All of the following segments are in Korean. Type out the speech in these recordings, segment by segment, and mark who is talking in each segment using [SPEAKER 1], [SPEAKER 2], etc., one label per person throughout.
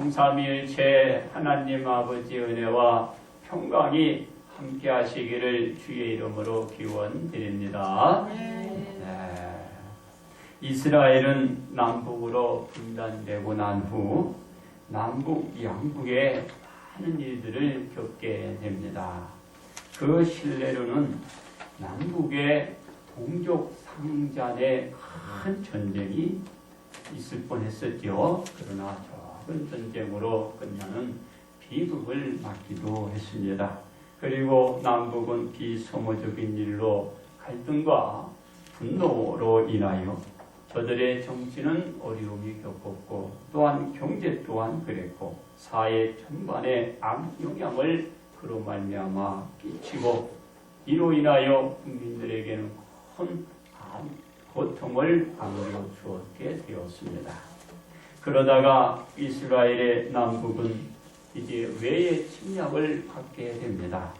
[SPEAKER 1] 성삼위일체 하나님 아버지 은혜와 평강이 함께 하시기를 주의 이름으로 기원드립니다. 네. 이스라엘은 남북으로 분단되고 난 후 남북 양국에 많은 일들을 겪게 됩니다. 그 실내로는 남북의 동족 상잔의 큰 전쟁이 있을 뻔했었죠. 그러나 적은 전쟁으로 끝나는 비극을 맞기도 했습니다. 그리고 남북은 비소모적인 일로 갈등과 분노로 인하여 저들의 정치는 어려움이 겪었고 또한 경제 또한 그랬고 사회 전반에 악영향을 그로 말미암아 끼치고 이로 인하여 국민들에게는 큰 고통을 안겨주었게 되었습니다. 그러다가 이스라엘의 남북은 이제 외의 침략을 받게 됩니다.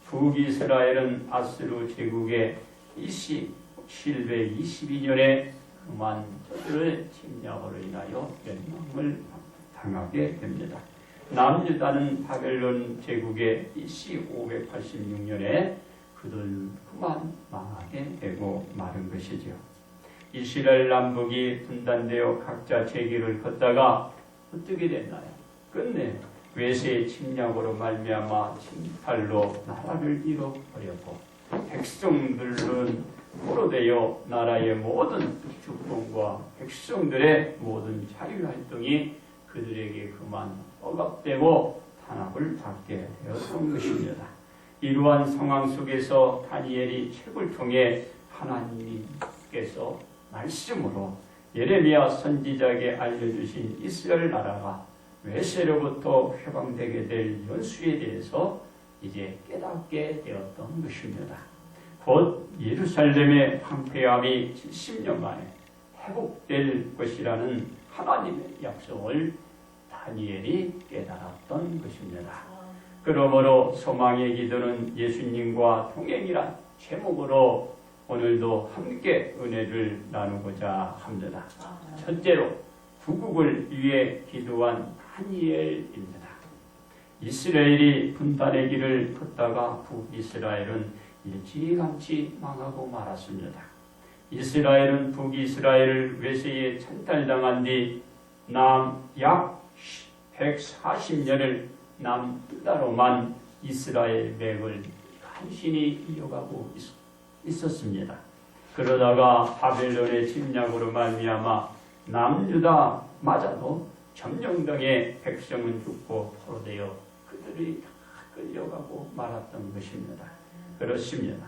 [SPEAKER 1] 북이스라엘은 아스루 제국의 BC 722년에 그만 저들의 침략으로 인하여 멸망을 당하게 됩니다. 남유다는 바벨론 제국의 BC 586년에 그들 그만 망하게 되고 마른 것이죠. 이스라엘 남북이 분단되어 각자 제 길을 걷다가 어떻게 됐나요? 끝내 외세의 침략으로 말미암아 침탈로 나라를 잃어버렸고 백성들은 포로되어 나라의 모든 주권과 백성들의 모든 자유활동이 그들에게 그만 억압되고 탄압을 받게 되었던 것입니다. 이러한 상황 속에서 다니엘이 책을 통해 하나님께서 말씀으로 예레미야 선지자에게 알려주신 이스라엘 나라가 외세로부터 해방되게 될 연수에 대해서 이제 깨닫게 되었던 것입니다. 곧 예루살렘의 황폐함이 70년 만에 회복될 것이라는 하나님의 약속을 다니엘이 깨달았던 것입니다. 그러므로 소망의 기도는 예수님과 동행이란 제목으로 오늘도 함께 은혜를 나누고자 합니다. 첫째로 구국을 위해 기도한 다니엘입니다. 이스라엘이 분단의 길을 걷다가 북이스라엘은 일찌감치 망하고 말았습니다. 이스라엘은 북이스라엘을 외세에 찬탈당한 뒤 남 약 140년을 남유다로만 이스라엘 맥을 간신히 이어가고 있었습니다. 그러다가 바벨론의 침략으로 말미암아 남유다마저도 점령당해 백성은 죽고 포로되어 그들이 다 끌려가고 말았던 것입니다. 그렇습니다.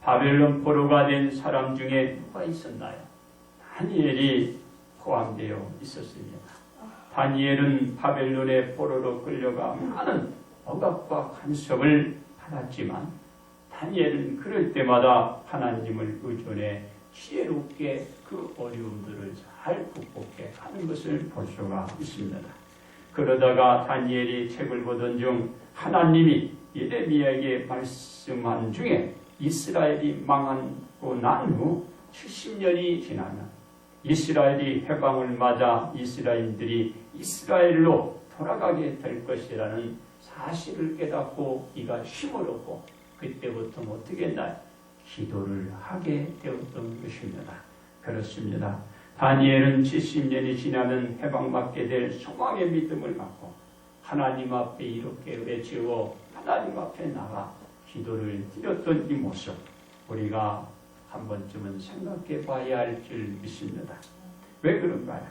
[SPEAKER 1] 바벨론 포로가 된 사람 중에 누가 있었나요? 다니엘이 포함되어 있었습니다. 다니엘은 바벨론의 포로로 끌려가 많은 억압과 간섭을 받았지만 다니엘은 그럴 때마다 하나님을 의존해 지혜롭게 그 어려움들을 잘 극복해 가는 것을 볼 수가 있습니다. 그러다가 다니엘이 책을 보던 중 하나님이 예레미야에게 말씀한 중에 이스라엘이 망하고 난 후 70년이 지나면 이스라엘이 해방을 맞아 이스라엘인들이 이스라엘로 돌아가게 될 것이라는 사실을 깨닫고 이가 힘을 얻고 그때부터 어떻게 했나요? 기도를 하게 되었던 것입니다. 그렇습니다. 다니엘은 70년이 지나면 해방받게 될 소망의 믿음을 갖고 하나님 앞에 이렇게 외치고 하나님 앞에 나가 기도를 드렸던 이 모습 우리가 한 번쯤은 생각해 봐야 할 줄 믿습니다. 왜 그런가요?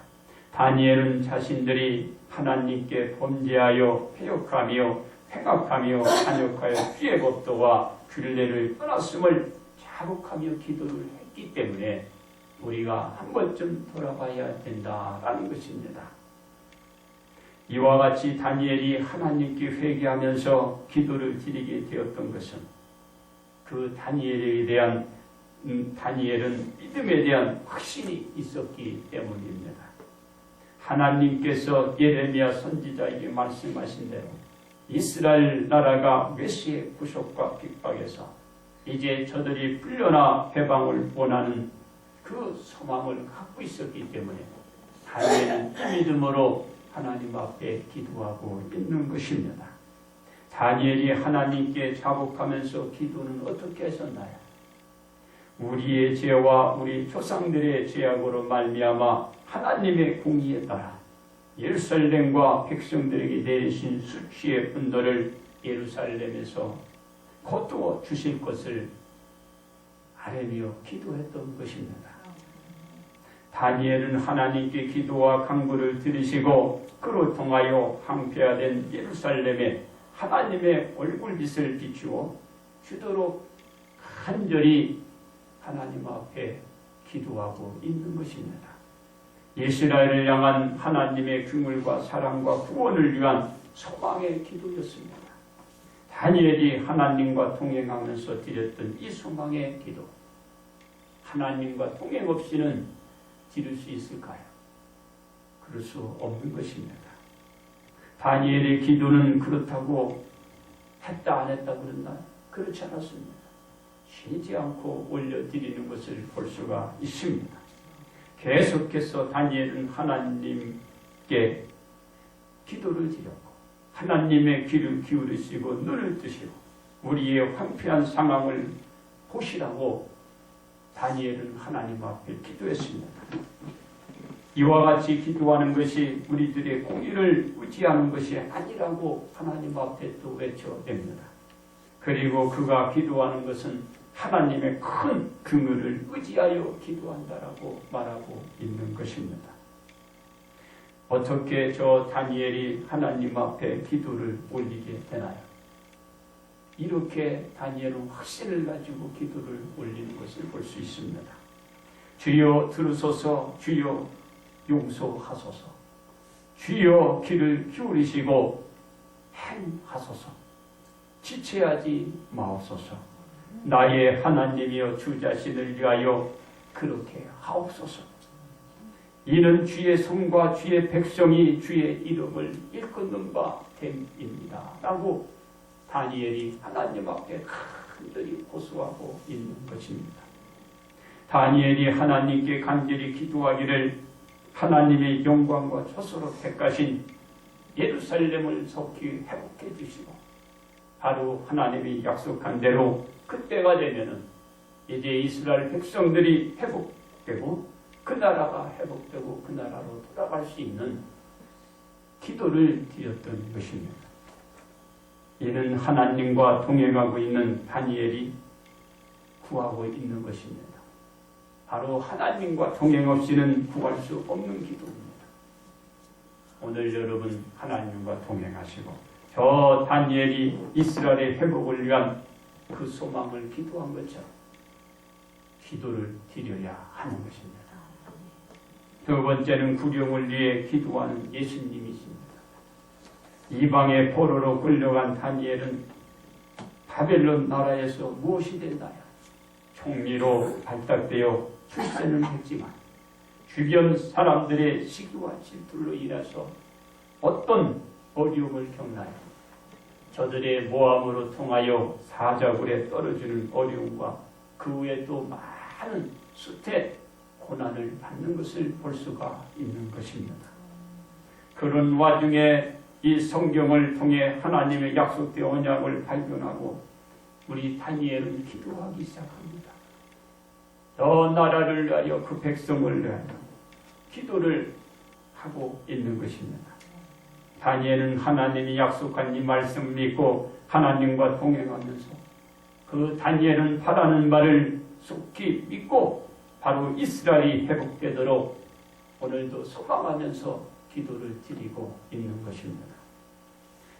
[SPEAKER 1] 다니엘은 자신들이 하나님께 범죄하여 패역하며 횡악하며 반역하여 주의 법도와 균례를 떠났음을 자복하며 기도를 했기 때문에 우리가 한 번쯤 돌아봐야 된다라는 것입니다. 이와 같이 다니엘이 하나님께 회개하면서 기도를 드리게 되었던 것은 그 다니엘은 믿음에 대한 확신이 있었기 때문입니다. 하나님께서 예레미야 선지자에게 말씀하신 대로 이스라엘 나라가 메시의 구속과 핍박에서 이제 저들이 풀려나 해방을 원하는 그 소망을 갖고 있었기 때문에 다니엘은 이 믿음으로 하나님 앞에 기도하고 있는 것입니다. 다니엘이 하나님께 자복하면서 기도는 어떻게 했었나요? 우리의 죄와 우리 조상들의 죄악으로 말미암아 하나님의 공의에 따라 예루살렘과 백성들에게 내리신 수치의 분노를 예루살렘에서 거두어 주실 것을 아뢰며 기도했던 것입니다. 다니엘은 하나님께 기도와 간구를 들으시고 그로 통하여 황폐화된 예루살렘에 하나님의 얼굴빛을 비추어 주도록 간절히 하나님 앞에 기도하고 있는 것입니다. 이스라엘을 향한 하나님의 긍휼과 사랑과 구원을 위한 소망의 기도였습니다. 다니엘이 하나님과 동행하면서 드렸던 이 소망의 기도, 하나님과 동행 없이는 드릴 수 있을까요? 그럴 수 없는 것입니다. 다니엘의 기도는 그렇다고 했다 안 했다 그랬나요? 그렇지 않았습니다. 쉬지 않고 올려드리는 것을 볼 수가 있습니다. 계속해서 다니엘은 하나님께 기도를 드렸고 하나님의 귀를 기울이시고 눈을 뜨시고 우리의 황폐한 상황을 보시라고 다니엘은 하나님 앞에 기도했습니다. 이와 같이 기도하는 것이 우리들의 공의를 의지하는 것이 아니라고 하나님 앞에 또 외쳐냅니다. 그리고 그가 기도하는 것은 하나님의 큰 긍휼을 의지하여 기도한다라고 말하고 있는 것입니다. 어떻게 저 다니엘이 하나님 앞에 기도를 올리게 되나요? 이렇게 다니엘은 확신을 가지고 기도를 올리는 것을 볼 수 있습니다. 주여 들으소서, 주여 용서하소서, 주여 귀를 기울이시고 행하소서, 지체하지 마옵소서, 나의 하나님이여 주 자신을 위하여 그렇게 하옵소서. 이는 주의 성과 주의 백성이 주의 이름을 일컫는 바 됨입니다 라고 다니엘이 하나님 앞에 간절히 고소하고 있는 것입니다. 다니엘이 하나님께 간절히 기도하기를 하나님의 영광과 초소로 택하신 예루살렘을 속히 회복해 주시고 바로 하나님이 약속한 대로 그때가 되면은 이제 이스라엘 백성들이 회복되고 그 나라가 회복되고 그 나라로 돌아갈 수 있는 기도를 드렸던 것입니다. 이는 하나님과 동행하고 있는 다니엘이 구하고 있는 것입니다. 바로 하나님과 동행 없이는 구할 수 없는 기도입니다. 오늘 여러분 하나님과 동행하시고 저 다니엘이 이스라엘의 회복을 위한 그 소망을 기도한 것처럼 기도를 드려야 하는 것입니다. 두 번째는 구령을 위해 기도하는 예수님이십니다. 이방의 포로로 끌려간 다니엘은 바벨론 나라에서 무엇이 됐나요? 총리로 발탁되어 출세는 했지만 주변 사람들의 시기와 질투로 인해서 어떤 어려움을 겪나요? 저들의 모함으로 통하여 사자굴에 떨어지는 어려움과 그 외에 또 많은 수태, 고난을 받는 것을 볼 수가 있는 것입니다. 그런 와중에 이 성경을 통해 하나님의 약속된 언약을 발견하고 우리 다니엘은 기도하기 시작합니다. 너 나라를 위하여 그 백성을 위하여 기도를 하고 있는 것입니다. 다니엘은 하나님이 약속한 이 말씀 믿고 하나님과 동행하면서 그 다니엘은 바라는 바를 속히 믿고 바로 이스라엘이 회복되도록 오늘도 소망하면서 기도를 드리고 있는 것입니다.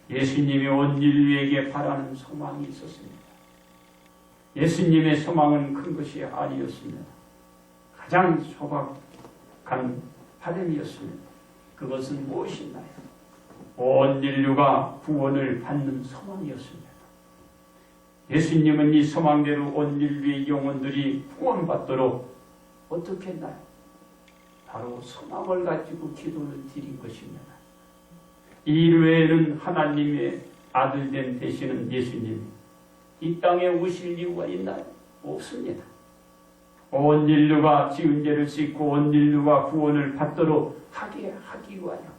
[SPEAKER 1] 예수님이 온 인류에게 바라는 소망이 있었습니다. 예수님의 소망은 큰 것이 아니었습니다. 가장 소박한 바람이었습니다. 그것은 무엇이나요? 온 인류가 구원을 받는 소망이었습니다. 예수님은 이 소망대로 온 인류의 영혼들이 구원받도록 어떻게 했나요? 바로 소망을 가지고 기도를 드린 것입니다. 이 외에는 하나님의 아들된 되시는 예수님 이 땅에 오실 이유가 있나요? 없습니다. 온 인류가 지은 죄를 씻고 온 인류가 구원을 받도록 하기 위하여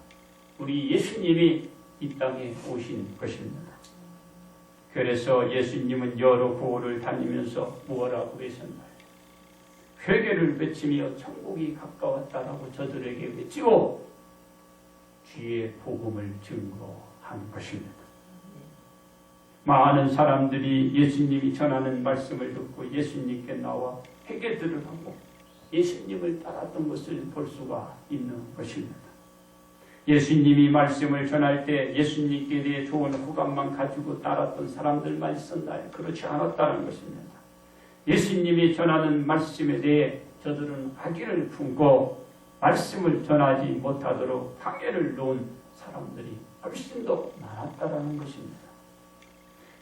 [SPEAKER 1] 우리 예수님이 이 땅에 오신 것입니다. 그래서 예수님은 여러 고을을 다니면서 무엇라고 하셨나요? 회개를 외치며 천국이 가까웠다라고 저들에게 외치고 주의 복음을 증거한 것입니다. 많은 사람들이 예수님이 전하는 말씀을 듣고 예수님께 나와 회개들을 하고 예수님을 따랐던 것을 볼 수가 있는 것입니다. 예수님이 말씀을 전할 때 예수님께 대해 좋은 호감만 가지고 따랐던 사람들만 있었나요? 그렇지 않았다는 것입니다. 예수님이 전하는 말씀에 대해 저들은 악의를 품고 말씀을 전하지 못하도록 방해를 놓은 사람들이 훨씬 더 많았다는 것입니다.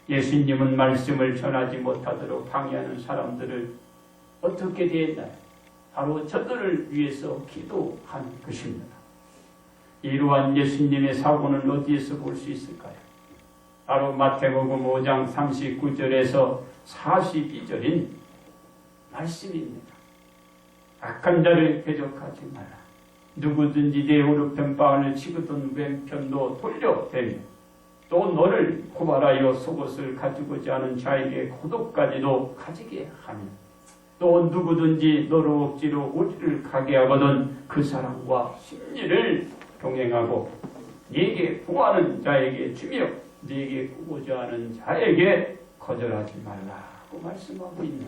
[SPEAKER 1] 예수님은 말씀을 전하지 못하도록 방해하는 사람들을 어떻게 대했나요? 바로 저들을 위해서 기도한 것입니다. 이러한 예수님의 사고는 어디에서 볼 수 있을까요? 바로 마태복음 5장 39절에서 42절인 말씀입니다. 악한 자를 대적하지 마라. 누구든지 내 오른편 바울을 치거든 왼편도 돌려대며 또 너를 고발하여 속옷을 가지고자 하는 자에게 고독까지도 가지게 하며 또 누구든지 너로 억지로 우리를 가게 하거든 그 사람과 심리를 동행하고 네게 구하는 자에게 주며 네게 구고자 하는 자에게 거절하지 말라고 말씀하고 있는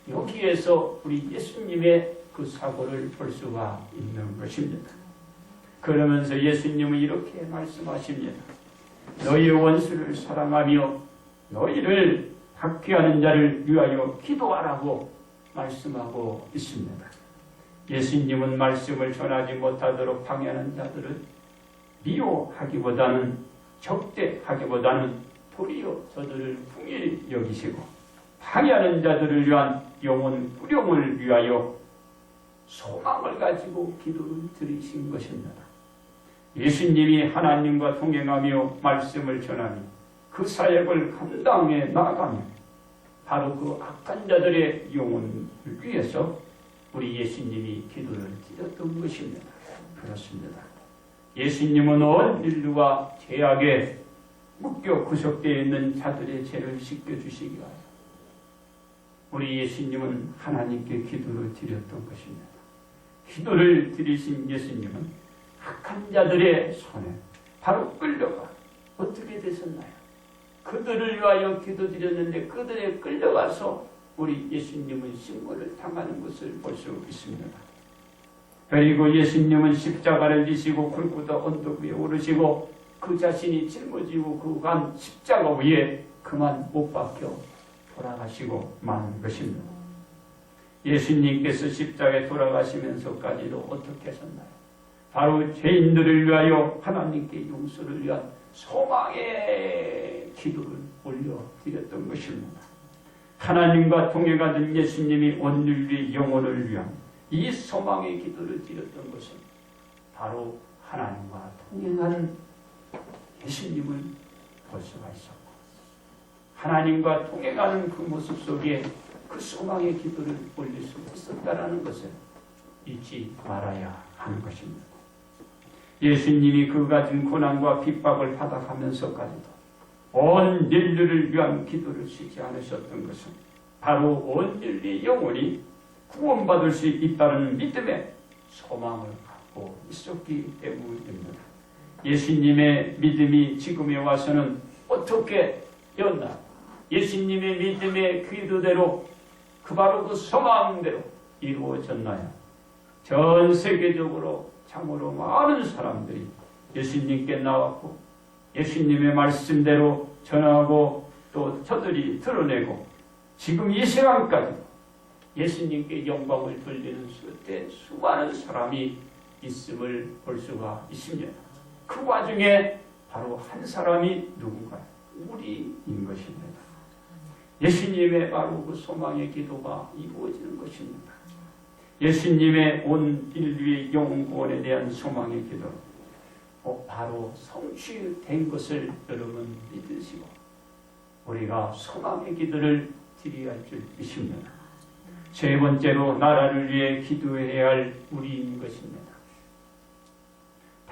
[SPEAKER 1] 여기에서 우리 예수님의 그 사고를 볼 수가 있는 것입니다. 그러면서 예수님은 이렇게 말씀하십니다. 너희의 원수를 사랑하며 너희를 박해하는 자를 위하여 기도하라고 말씀하고 있습니다. 예수님은 말씀을 전하지 못하도록 방해하는 자들을 미워하기보다는 적대하기보다는 도리어 저들을 풍일히 여기시고 방해하는 자들을 위한 영혼 구령을 위하여 소망을 가지고 기도를 드리신 것입니다. 예수님이 하나님과 동행하며 말씀을 전하며 그 사역을 감당해 나가며 바로 그 악한 자들의 영혼을 위해서 우리 예수님이 기도를 드렸던 것입니다. 그렇습니다. 예수님은 온 인류가 죄악에 묶여 구속되어 있는 자들의 죄를 씻겨주시기 위하여 우리 예수님은 하나님께 기도를 드렸던 것입니다. 기도를 드리신 예수님은 악한 자들의 손에 바로 끌려가 어떻게 되셨나요? 그들을 위하여 기도드렸는데 그들에 끌려가서 우리 예수님은 신문을 당하는 것을 볼 수 있습니다. 그리고 예수님은 십자가를 지시고 굴구다 언덕 위에 오르시고 그 자신이 짊어지고 그 간 십자가 위에 그만 못 박혀 돌아가시고 마는 것입니다. 예수님께서 십자가에 돌아가시면서까지도 어떻게 하셨나요? 바로 죄인들을 위하여 하나님께 용서를 위한 소망의 기도를 올려드렸던 것입니다. 하나님과 동행하던 예수님이 온 인류의 영혼을 위한 이 소망의 기도를 드렸던 것은 바로 하나님과 동행하는 예수님을 볼 수가 있었고 하나님과 동행하는 그 모습 속에 그 소망의 기도를 올릴 수 있었다라는 것을 잊지 말아야 하는 것입니다. 예수님이 그 가진 고난과 핍박을 받아가면서까지도 온 인류를 위한 기도를 쉬지 않으셨던 것은 바로 온 인류의 영혼이 구원받을 수 있다는 믿음의 소망을 갖고 있었기 때문입니다. 예수님의 믿음이 지금에 와서는 어떻게 였나? 예수님의 믿음의 기도대로 그 바로 그 소망대로 이루어졌나요? 전 세계적으로 참으로 많은 사람들이 예수님께 나왔고 예수님의 말씀대로 전하고 또 저들이 드러내고 지금 이 시간까지 예수님께 영광을 돌리는 수때 수많은 사람이 있음을 볼 수가 있습니다. 그 와중에 바로 한 사람이 누군가 우리인 것입니다. 예수님의 바로 그 소망의 기도가 이루어지는 것입니다. 예수님의 온 인류의 영혼 구원에 대한 소망의 기도 바로 성취된 것을 여러분 믿으시고 우리가 소망의 기도를 드려야 할 줄 믿습니다. 세 번째로 나라를 위해 기도해야 할 우리인 것입니다.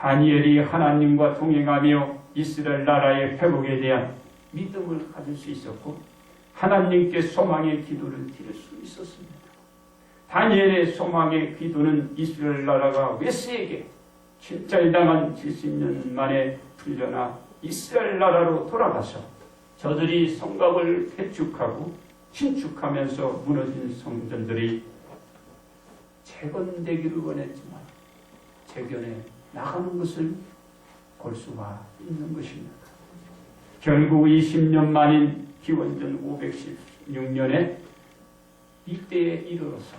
[SPEAKER 1] 다니엘이 하나님과 동행하며 이스라엘 나라의 회복에 대한 믿음을 가질 수 있었고 하나님께 소망의 기도를 드릴 수 있었습니다. 다니엘의 소망의 기도는 이스라엘 나라가 메시에게 침탈당한 70년 만에 풀려나 이스라엘 나라로 돌아가서 저들이 성곽을 개축하고 신축하면서 무너진 성전들이 재건되기를 원했지만 재건해 나가는 것을 볼 수가 있는 것입니다. 결국 20년 만인 기원전 516년에 이때에 이르러서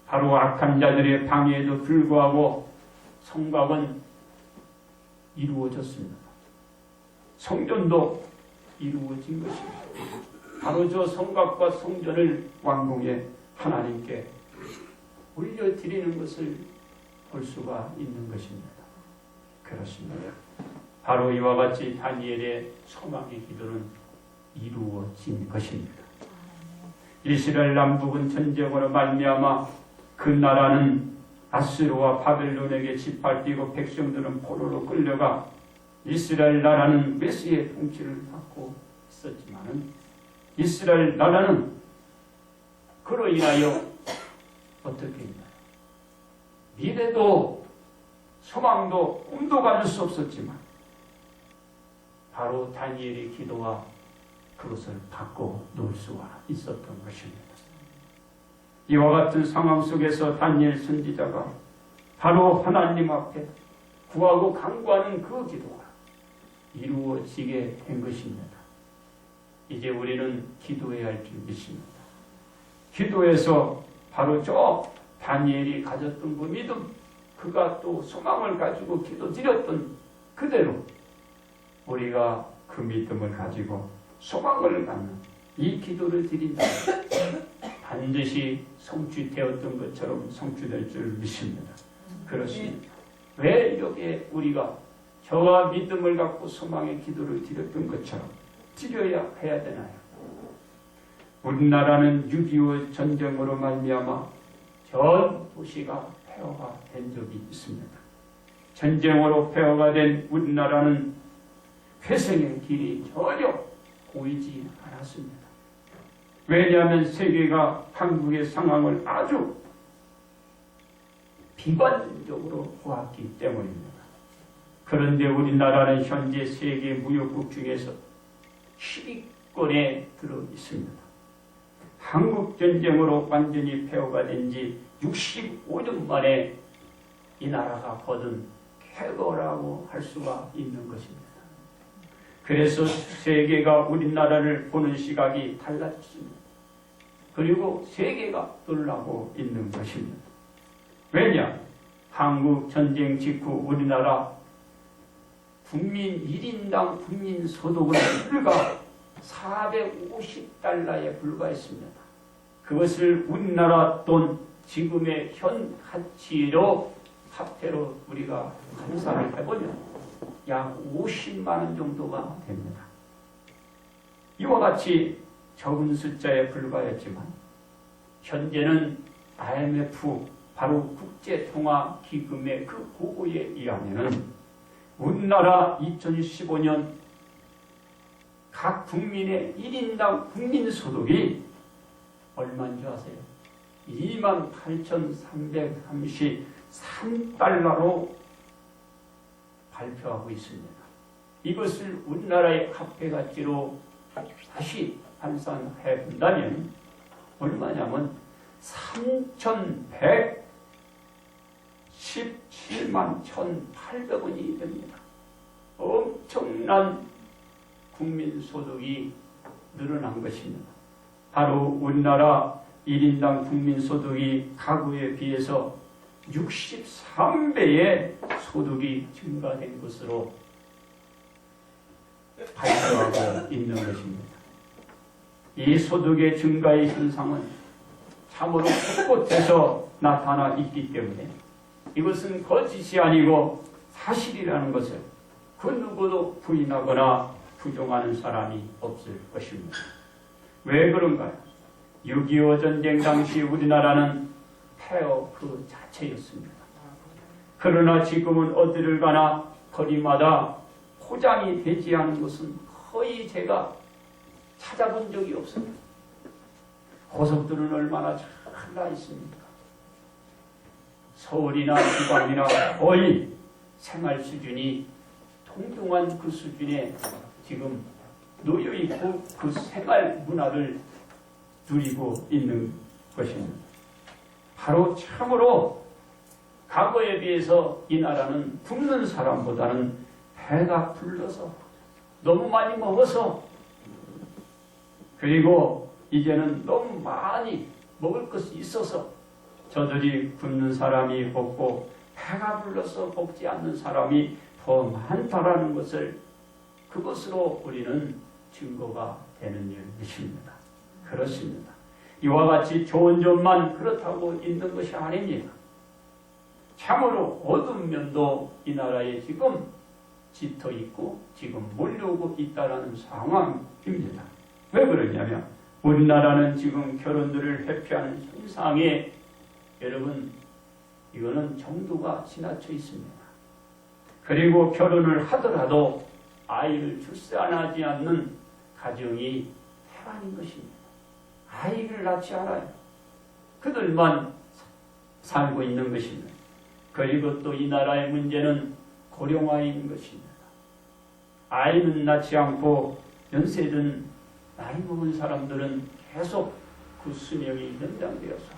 [SPEAKER 1] 바로 악한 자들의 방해에도 불구하고 성곽은 이루어졌습니다. 성전도 이루어진 것입니다. 바로 저 성곽과 성전을 왕궁에 하나님께 올려드리는 것을 볼 수가 있는 것입니다. 그렇습니다. 바로 이와 같이 다니엘의 소망의 기도는 이루어진 것입니다. 이스라엘 남북은 전쟁으로 말미암아 그 나라는 아수르와 바벨론에게 짓밟히고 백성들은 포로로 끌려가 이스라엘 나라는 메시의 통치를 받고 있었지만 이스라엘 나라는 그로 인하여 어떻게 했나요? 미래도 소망도 꿈도 가질 수 없었지만 바로 다니엘의 기도가 그것을 받고 놓을 수가 있었던 것입니다. 이와 같은 상황 속에서 다니엘 선지자가 바로 하나님 앞에 구하고 간구하는 그 기도가 이루어지게 된 것입니다. 이제 우리는 기도해야 할 줄 믿습니다. 기도해서 바로 저 다니엘이 가졌던 그 믿음, 그가 또 소망을 가지고 기도드렸던 그대로 우리가 그 믿음을 가지고 소망을 갖는 이 기도를 드린다면 반드시 성취되었던 것처럼 성취될 줄 믿습니다. 그렇습니다. 왜 이렇게 우리가 저와 믿음을 갖고 소망의 기도를 드렸던 것처럼 드려야 해야 되나요? 우리나라는 6.25 전쟁으로 말미암아 전 도시가 폐허가 된 적이 있습니다. 전쟁으로 폐허가 된 우리나라는 회생의 길이 전혀 보이지 않았습니다. 왜냐하면 세계가 한국의 상황을 아주 비관적으로 보았기 때문입니다. 그런데 우리나라는 현재 세계 무역국 중에서 10위권에 들어 있습니다. 한국 전쟁으로 완전히 폐허가 된 지 65년 만에 이 나라가 거둔 쾌거라고 할 수가 있는 것입니다. 그래서 세계가 우리나라를 보는 시각이 달라졌습니다. 그리고 세계가 놀라고 있는 것입니다. 왜냐? 한국 전쟁 직후 우리나라 국민 1인당 국민 소득은 불과 450달러에 불과했습니다. 그것을 우리나라 돈 지금의 현 가치로 화폐로 우리가 환산을 해보면 약 50만 원 정도가 됩니다. 이와 같이 적은 숫자에 불과했지만 현재는 IMF 바로 국제통화기금의 그 보고에 의하면 우리나라 2015년 각 국민의 1인당 국민소득이 얼마인 줄 아세요? 28,333달러로 발표하고 있습니다. 이것을 우리나라의 화폐 가치로 다시 환산해 본다면 얼마냐면 3,117만 1,800원이 됩니다. 엄청난 국민소득이 늘어난 것입니다. 바로 우리나라 1인당 국민소득이 가구에 비해서 63배의 소득이 증가된 것으로 발표하고 있는 것입니다. 이 소득의 증가의 현상은 참으로 곳곳에서 나타나 있기 때문에 이것은 거짓이 아니고 사실이라는 것을 그 누구도 부인하거나 부정하는 사람이 없을 것입니다. 왜 그런가요? 6.25 전쟁 당시 우리나라는 폐허 그 자체였습니다. 그러나 지금은 어디를 가나 거리마다 포장이 되지 않은 것은 거의 제가 찾아본 적이 없습니다. 고속도로는 얼마나 잘 나 있습니까? 서울이나 지방이나 거의 생활 수준이 동등한 그 수준에 지금 놓여있고 그 생활 문화를 누리고 있는 것입니다. 바로 참으로 과거에 비해서 이 나라는 굶는 사람보다는 배가 불러서 너무 많이 먹어서 그리고 이제는 너무 많이 먹을 것이 있어서 저들이 굶는 사람이 없고 배가 불러서 먹지 않는 사람이 더 많다라는 것을 그것으로 우리는 증거가 되는 일입니다. 그렇습니다. 이와 같이 좋은 점만 그렇다고 있는 것이 아닙니다. 참으로 어두운 면도 이 나라에 지금 짙어 있고 지금 몰려오고 있다는 상황입니다. 왜 그러냐면 우리나라는 지금 결혼들을 회피하는 현상에 여러분 이거는 정도가 지나쳐 있습니다. 그리고 결혼을 하더라도 아이를 출산하지 않는 가정이 태반인 것입니다. 아이를 낳지 않아요. 그들만 살고 있는 것입니다. 그리고 또 이 나라의 문제는 고령화인 것입니다. 아이는 낳지 않고 연세든 나이 먹은 사람들은 계속 그 수명이 연장되어서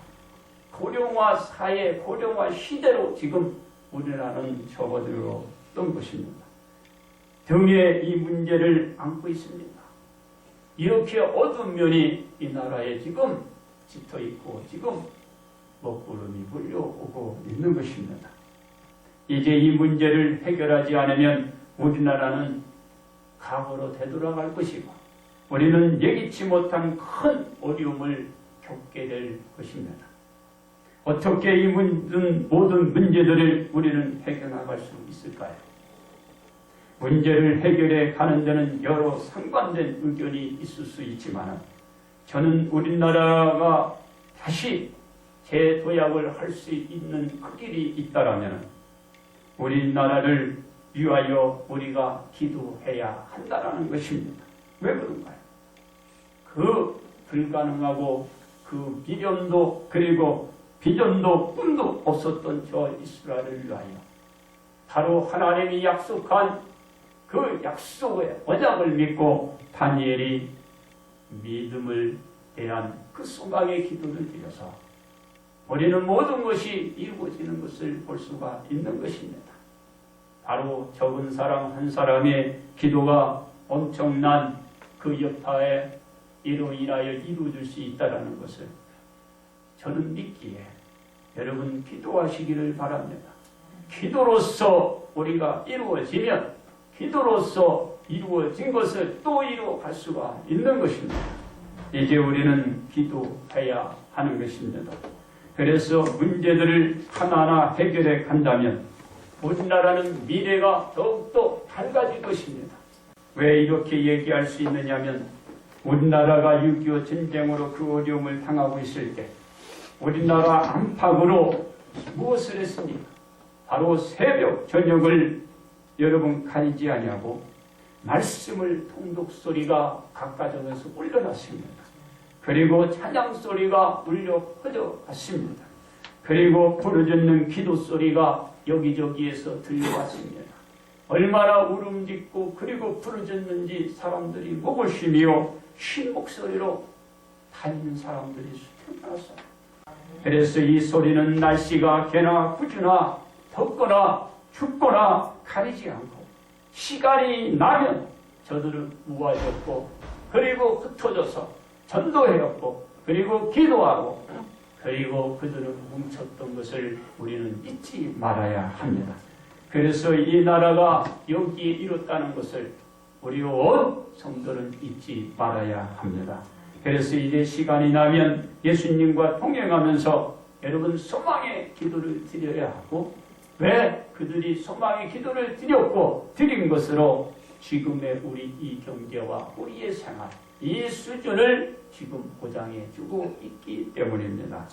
[SPEAKER 1] 고령화 사회, 고령화 시대로 지금 우리나라는 접어들었던 것입니다. 등에 이 문제를 안고 있습니다. 이렇게 어두운 면이 이 나라에 지금 짙어 있고 지금 먹구름이 몰려오고 있는 것입니다. 이제 이 문제를 해결하지 않으면 우리나라는 과거로 되돌아갈 것이고 우리는 예기치 못한 큰 어려움을 겪게 될 것입니다. 어떻게 이 모든 문제들을 우리는 해결나갈 수 있을까요? 문제를 해결해 가는 데는 여러 상반된 의견이 있을 수 있지만 저는 우리나라가 다시 재도약을 할 수 있는 그 길이 있다라면 우리나라를 위하여 우리가 기도해야 한다라는 것입니다. 왜 그런가요? 그 불가능하고 그 미련도 그리고 비전도 꿈도 없었던 저 이스라엘을 위하여 바로 하나님이 약속한 그 약속의 언약을 믿고 다니엘이 믿음을 대한 그 소망의 기도를 드려서 우리는 모든 것이 이루어지는 것을 볼 수가 있는 것입니다. 바로 적은 사람 한 사람의 기도가 엄청난 그 여파에 이로 인하여 이루어질 수 있다는 것을 저는 믿기에 여러분 기도하시기를 바랍니다. 기도로서 우리가 이루어지면 기도로서 이루어진 것을 또 이루어갈 수가 있는 것입니다. 이제 우리는 기도해야 하는 것입니다. 그래서 문제들을 하나하나 해결해 간다면 우리나라는 미래가 더욱더 밝아질 것입니다. 왜 이렇게 얘기할 수 있느냐면 우리나라가 6.25 전쟁으로 그 어려움을 당하고 있을 때 우리나라 안팎으로 무엇을 했습니까? 바로 새벽 저녁을 여러분 가리지 아니하고 말씀을 통독소리가 각 가정에서 울려났습니다. 그리고 찬양소리가 울려 퍼져갔습니다. 그리고 부르짖는 기도소리가 여기저기에서 들려왔습니다. 얼마나 울음짓고 그리고 부르짖는지 사람들이 목을 쉬며 쉰 목소리로 다니는 사람들이 수천 많았어요. 그래서 이 소리는 날씨가 개나 구주나 덥거나 춥거나 가리지 않고 시간이 나면 저들은 우아졌고 그리고 흩어져서 전도해왔고 그리고 기도하고 그리고 그들은 뭉쳤던 것을 우리는 잊지 말아야 합니다. 그래서 이 나라가 여기에 이뤘다는 것을 우리 온 성도는 잊지 말아야 합니다. 그래서 이제 시간이 나면 예수님과 동행하면서 여러분 소망의 기도를 드려야 하고 왜 그들이 소망의 기도를 드렸고 드린 것으로 지금의 우리 이 경제와 우리의 생활 이 수준을 지금 보장해 주고 있기 때문입니다.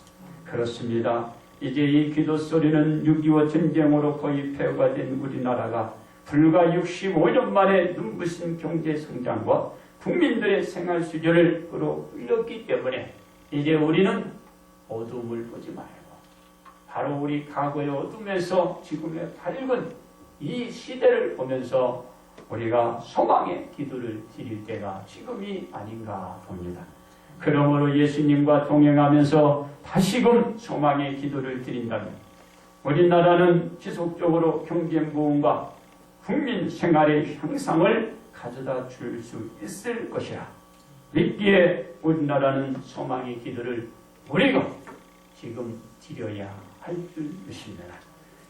[SPEAKER 1] 그렇습니다. 이제 이 기도 소리는 6.25 전쟁으로 거의 폐허가 된 우리나라가 불과 65년 만에 눈부신 경제 성장과 국민들의 생활 수준을 끌어올렸기 때문에 이제 우리는 어둠을 보지 말고 바로 우리 과거의 어둠에서 지금의 밝은 이 시대를 보면서 우리가 소망의 기도를 드릴 때가 지금이 아닌가 봅니다. 그러므로 예수님과 동행하면서 다시금 소망의 기도를 드린다면 우리나라는 지속적으로 경제 부흥과 국민 생활의 향상을 가져다 줄 수 있을 것이라 믿기에 우리나라는 소망의 기도를 우리가 지금 드려야 할 줄 믿습니다.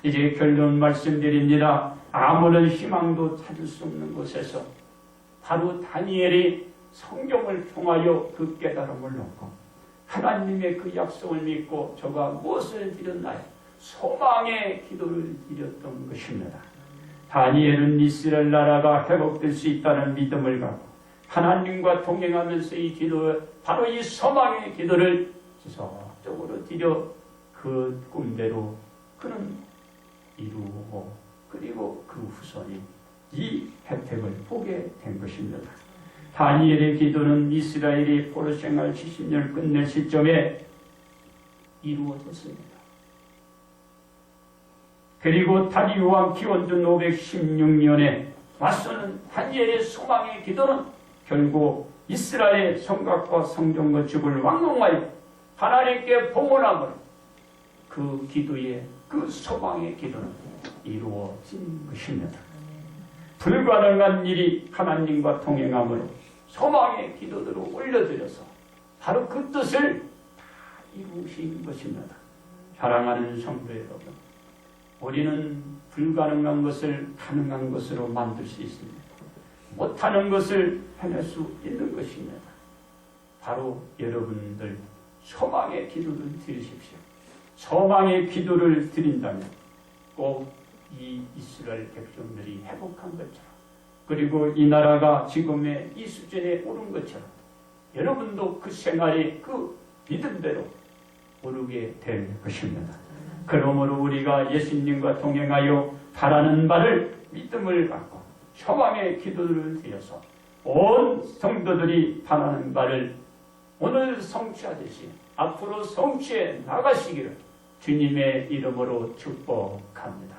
[SPEAKER 1] 이제 결론 말씀드립니다. 아무런 희망도 찾을 수 없는 곳에서 바로 다니엘이 성경을 통하여 그 깨달음을 얻고 하나님의 그 약속을 믿고 저가 무엇을 드렸나요? 소망의 기도를 드렸던 것입니다. 다니엘은 이스라엘 나라가 회복될 수 있다는 믿음을 갖고 하나님과 동행하면서 이 기도, 바로 이 소망의 기도를 지속적으로 드려 그 꿈대로 그는 이루고 그리고 그 후손이 이 혜택을 보게 된 것입니다. 다니엘의 기도는 이스라엘이 포로 생활 70년을 끝낼 시점에 이루어졌습니다. 그리고 다리우 왕 기원전 516년에 맞서는 다니엘의 소망의 기도는 결국 이스라엘 성곽과 성전 건축을 완공하여 하나님께 봉헌함으로 그 기도의 그 소망의 기도는 이루어진 것입니다. 불가능한 일이 하나님과 동행함으로 소망의 기도들을 올려드려서 바로 그 뜻을 다 이루신 것입니다. 사랑하는 성도 여러분, 우리는 불가능한 것을 가능한 것으로 만들 수 있습니다. 못하는 것을 해낼 수 있는 것입니다. 바로 여러분들 소망의 기도를 드리십시오. 소망의 기도를 드린다면 꼭 이 이스라엘 백성들이 회복한 것처럼 그리고 이 나라가 지금의 이 수준에 오른 것처럼 여러분도 그 생활의 그 믿음대로 오르게 될 것입니다. 그러므로 우리가 예수님과 동행하여 바라는 바를 믿음을 갖고 소망의 기도를 드려서 온 성도들이 바라는 바를 오늘 성취하듯이 앞으로 성취해 나가시기를 주님의 이름으로 축복합니다.